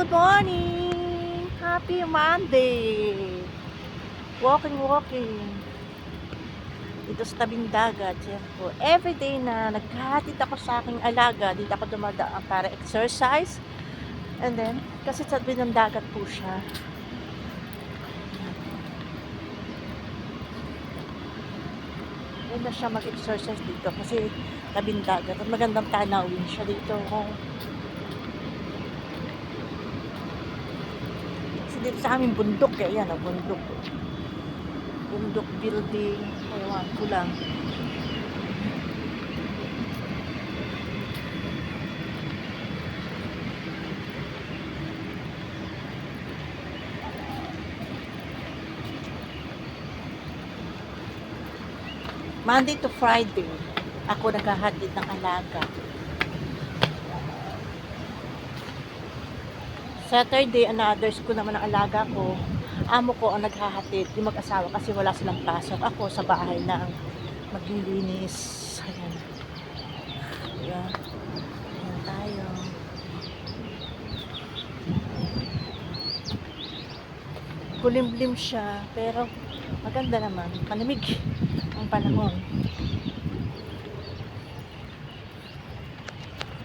good morning! Happy Monday! Walking. Dito sa tabing dagat. Yan po. Everyday na naghahatid ako sa aking alaga, dito ako dumadaan para exercise. And then, kasi sa tabing ng dagat po siya. Yan na siya mag-exercise dito kasi tabing dagat. At magandang tanawin siya dito. Dito sa aming bundok yan, bundok building, ewan ko lang. Monday to Friday ako naghahatid ng alaga. Saturday and others ko naman ang alaga ko. Amo ko ang naghahatid, yung mag-asawa kasi wala silang pasok. Ako sa bahay lang maglilinis. Ayan. Ayan. Ayan tayo. Kulimlim siya, pero maganda naman. Palamig ang panahon.